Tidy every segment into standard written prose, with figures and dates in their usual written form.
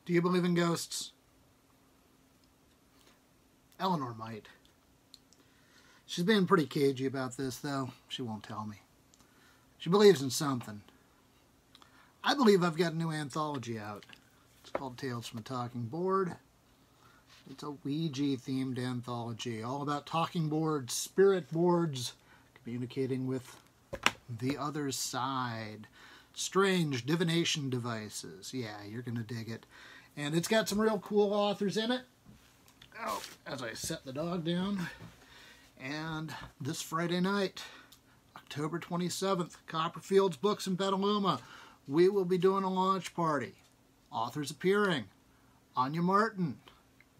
Do you believe in ghosts? Eleanor might. She's being pretty cagey about this, though. She won't tell me. She believes in something. I believe I've got a new anthology out. It's called Tales from a Talking Board. It's a Ouija-themed anthology, all about talking boards, spirit boards, communicating with the other side. Strange divination devices. Yeah, you're going to dig it. And it's got some real cool authors in it. Oh, as I set the dog down. And this Friday night, October 27th, Copperfield's Books in Petaluma, we will be doing a launch party. Authors appearing: Anya Martin,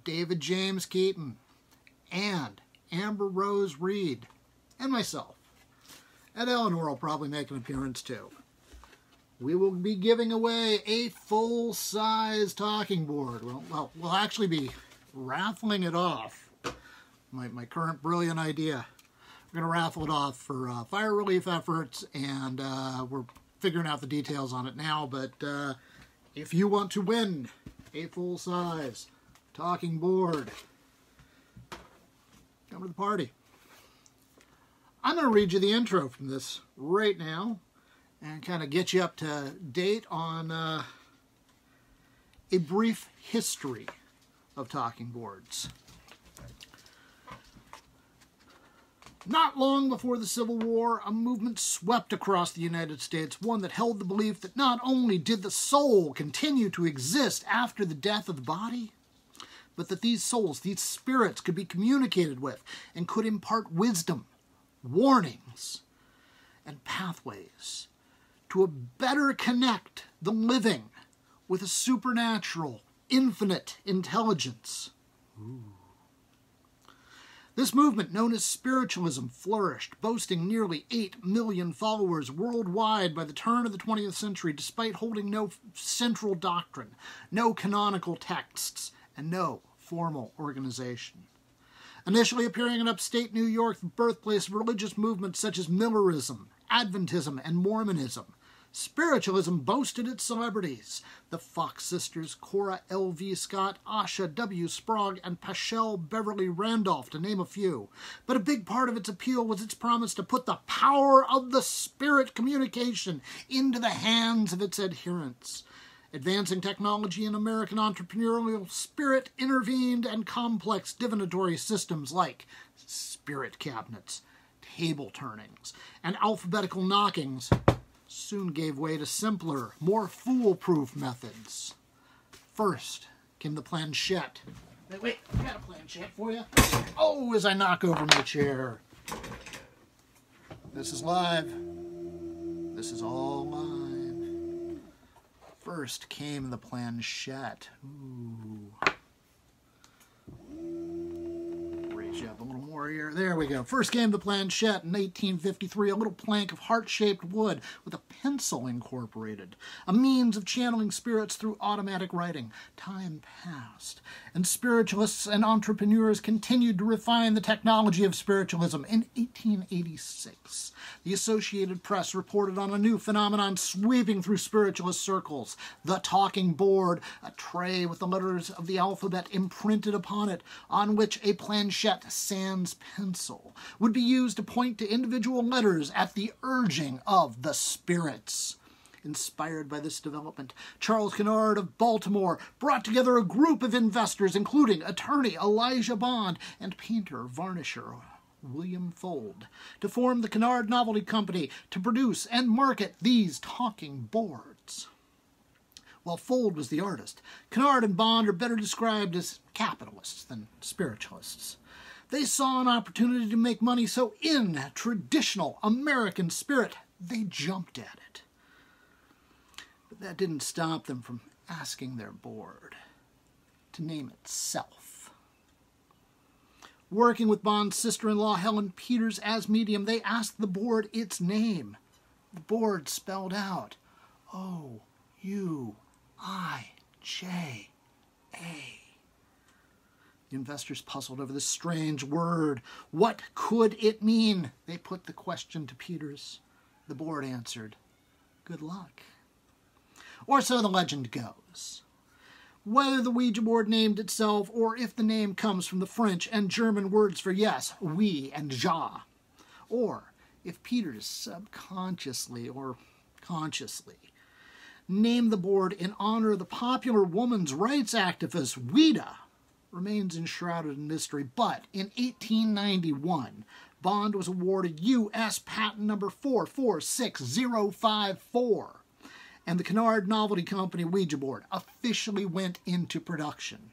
David James Keaton, and Amber Rose Reed, and myself. And Eleanor will probably make an appearance too. We will be giving away a full-size talking board. Well, we'll actually be raffling it off. My current brilliant idea. We're going to raffle it off for fire relief efforts, and we're figuring out the details on it now. But if you want to win a full-size talking board, come to the party. I'm going to read you the intro from this right now and kind of get you up to date on a brief history of talking boards. Not long before the Civil War, a movement swept across the United States, one that held the belief that not only did the soul continue to exist after the death of the body, but that these souls, these spirits, could be communicated with and could impart wisdom, warnings, and pathways to better connect the living with a supernatural, infinite intelligence. Ooh. This movement, known as Spiritualism, flourished, boasting nearly 8 million followers worldwide by the turn of the 20th century, despite holding no central doctrine, no canonical texts, and no formal organization. Initially appearing in upstate New York, the birthplace of religious movements such as Millerism, Adventism, and Mormonism, Spiritualism boasted its celebrities: the Fox sisters Cora L.V. Scott, Asha W. Sprague, and Pachelle Beverly Randolph, to name a few. But a big part of its appeal was its promise to put the power of the spirit communication into the hands of its adherents. Advancing technology and American entrepreneurial spirit intervened, and complex divinatory systems like spirit cabinets, table turnings, and alphabetical knockings soon gave way to simpler, more foolproof methods. First came the planchette. Wait, I got a planchette for you. Oh, as I knock over my chair. This is live. This is all live. First came the planchette. Ooh. Raise you up a little more here. There we go. First came the planchette in 1853, a little plank of heart-shaped wood with a pencil incorporated, a means of channeling spirits through automatic writing. Time passed, and spiritualists and entrepreneurs continued to refine the technology of spiritualism. In 1886, the Associated Press reported on a new phenomenon sweeping through spiritualist circles: the talking board, a tray with the letters of the alphabet imprinted upon it, on which a planchette sans pencil would be used to point to individual letters at the urging of the spirits. Inspired by this development, Charles Kennard of Baltimore brought together a group of investors, including attorney Elijah Bond and painter-varnisher William Fuld, to form the Kennard Novelty Company to produce and market these talking boards. While Fuld was the artist, Kennard and Bond are better described as capitalists than spiritualists. They saw an opportunity to make money, so in traditional American spirit, they jumped at it. But that didn't stop them from asking their board to name it Self. Working with Bond's sister-in-law Helen Peters as medium, they asked the board its name. The board spelled out O-U-I-J-A. The investors puzzled over this strange word. What could it mean? They put the question to Peters. The board answered, "Good luck." Or so the legend goes. Whether the Ouija board named itself or if the name comes from the French and German words for yes, oui, and ja, or if Peter subconsciously or consciously named the board in honor of the popular women's rights activist Ouija remains enshrouded in mystery. But in 1891, Bond was awarded U.S. patent number 446054, and the Kennard Novelty Company Ouija board officially went into production.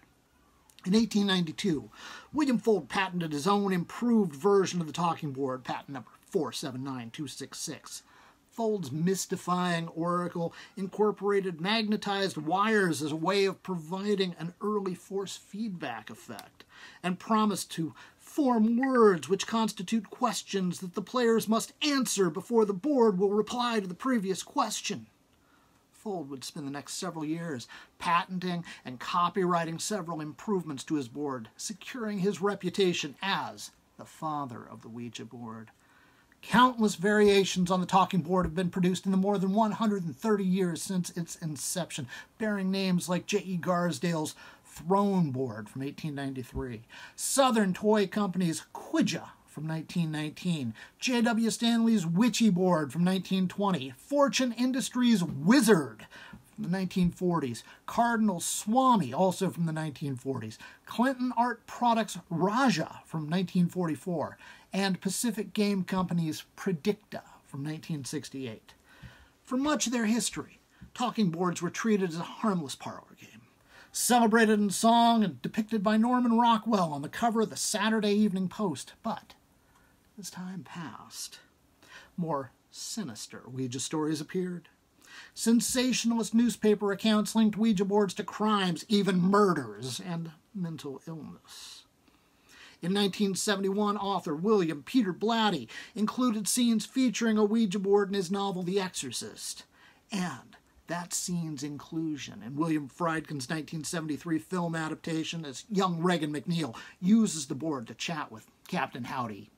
In 1892, William Fuld patented his own improved version of the talking board, patent number 479266. Fuld's mystifying oracle incorporated magnetized wires as a way of providing an early force feedback effect, and promised to form words which constitute questions that the players must answer before the board will reply to the previous question. Fuld would spend the next several years patenting and copywriting several improvements to his board, securing his reputation as the father of the Ouija board. Countless variations on the talking board have been produced in the more than 130 years since its inception, bearing names like J.E. Garsdale's Throne Board from 1893, Southern Toy Company's Ouija from 1919, J.W. Stanley's Witchy Board from 1920, Fortune Industries Wizard from the 1940s, Cardinal Swami, also from the 1940s, Clinton Art Products Raja from 1944, and Pacific Game Company's Predicta from 1968. For much of their history, talking boards were treated as a harmless parlor game, celebrated in song and depicted by Norman Rockwell on the cover of the Saturday Evening Post. But as time passed, more sinister Ouija stories appeared. Sensationalist newspaper accounts linked Ouija boards to crimes, even murders, and mental illness. In 1971, author William Peter Blatty included scenes featuring a Ouija board in his novel The Exorcist. And that scene's inclusion in William Friedkin's 1973 film adaptation as young Regan McNeil uses the board to chat with Captain Howdy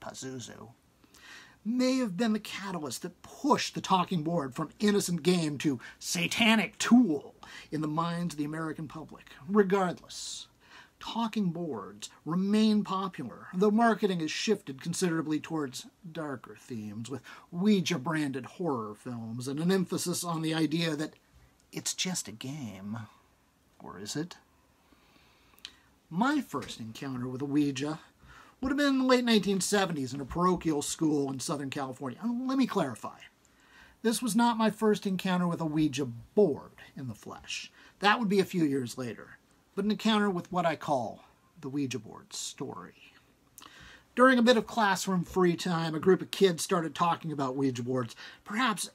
Pazuzu may have been the catalyst that pushed the talking board from innocent game to satanic tool in the minds of the American public. Regardless, talking boards remain popular, though marketing has shifted considerably towards darker themes, with Ouija-branded horror films and an emphasis on the idea that it's just a game. Or is it? My first encounter with a Ouija would have been in the late 1970s in a parochial school in Southern California. Let me clarify. This was not my first encounter with a Ouija board in the flesh. That would be a few years later, but an encounter with what I call the Ouija board story. During a bit of classroom free time, a group of kids started talking about Ouija boards, perhaps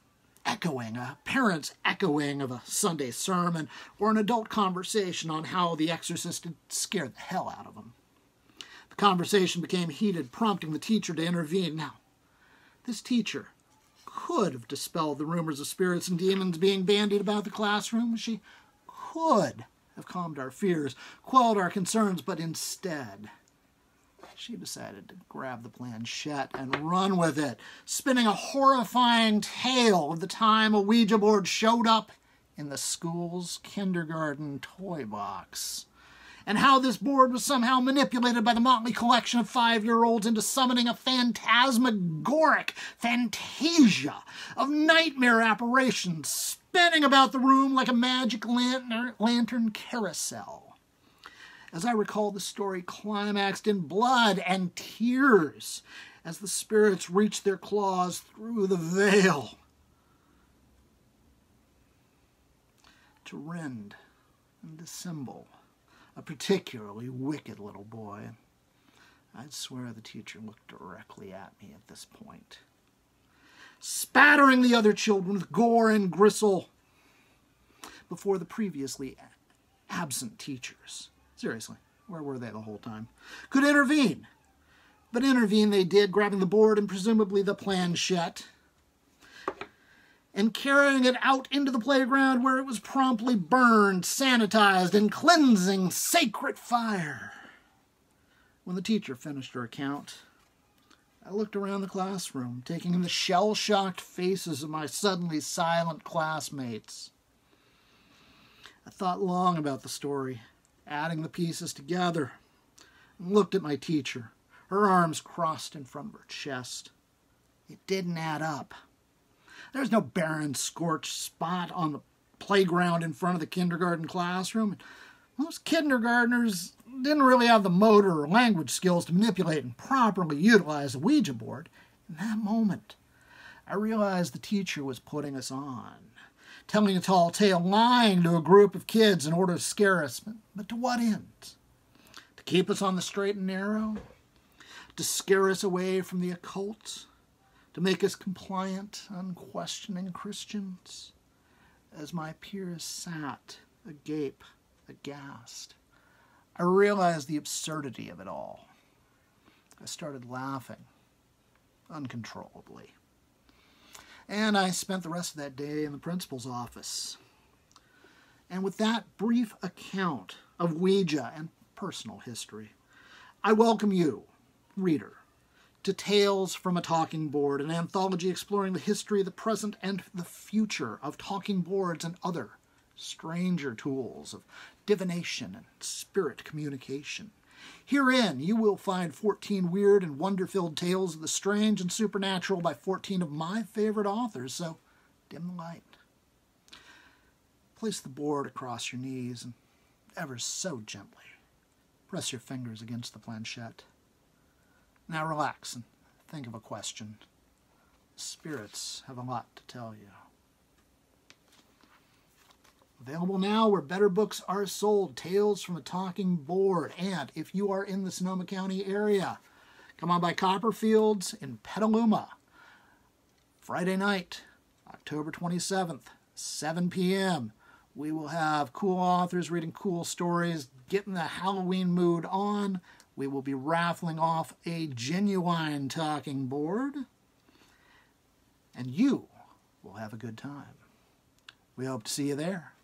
echoing, a parent's echoing of a Sunday sermon or an adult conversation on how The Exorcist had scared the hell out of them. The conversation became heated, prompting the teacher to intervene. Now, this teacher could have dispelled the rumors of spirits and demons being bandied about the classroom. She could have calmed our fears, quelled our concerns, but instead, she decided to grab the planchette and run with it, spinning a horrifying tale of the time a Ouija board showed up in the school's kindergarten toy box, and how this board was somehow manipulated by the motley collection of 5-year-olds into summoning a phantasmagoric fantasia of nightmare apparitions spinning about the room like a magic lantern carousel. As I recall, the story climaxed in blood and tears as the spirits reached their claws through the veil to rend and dissemble a particularly wicked little boy. I'd swear the teacher looked directly at me at this point, spattering the other children with gore and gristle before the previously absent teachers. Seriously, where were they the whole time? Could intervene. But intervene they did, grabbing the board and presumably the planchette, and carrying it out into the playground where it was promptly burned, sanitized, and cleansing sacred fire. When the teacher finished her account, I looked around the classroom, taking in the shell-shocked faces of my suddenly silent classmates. A thought long about the story, adding the pieces together, and looked at my teacher, her arms crossed in front of her chest. It didn't add up. There's no barren, scorched spot on the playground in front of the kindergarten classroom. Most kindergartners didn't really have the motor or language skills to manipulate and properly utilize a Ouija board. In that moment, I realized the teacher was putting us on, telling a tall tale, lying to a group of kids in order to scare us. But to what end? To keep us on the straight and narrow? To scare us away from the occult? To make us compliant, unquestioning Christians? As my peers sat, agape, aghast, I realized the absurdity of it all. I started laughing, uncontrollably. And I spent the rest of that day in the principal's office. And with that brief account of Ouija and personal history, I welcome you, reader, to Tales from a Talking Board, an anthology exploring the history, the present, and the future of talking boards and other stranger tools of divination and spirit communication. Herein you will find 14 weird and wonder-filled tales of the strange and supernatural by 14 of my favorite authors, so dim the light. Place the board across your knees and ever so gently press your fingers against the planchette. Now relax and think of a question. The spirits have a lot to tell you. Available now where better books are sold, Tales from a Talking Board. And if you are in the Sonoma County area, come on by Copperfield's in Petaluma. Friday night, October 27th, 7 p.m. We will have cool authors reading cool stories, getting the Halloween mood on. We will be raffling off a genuine talking board. And you will have a good time. We hope to see you there.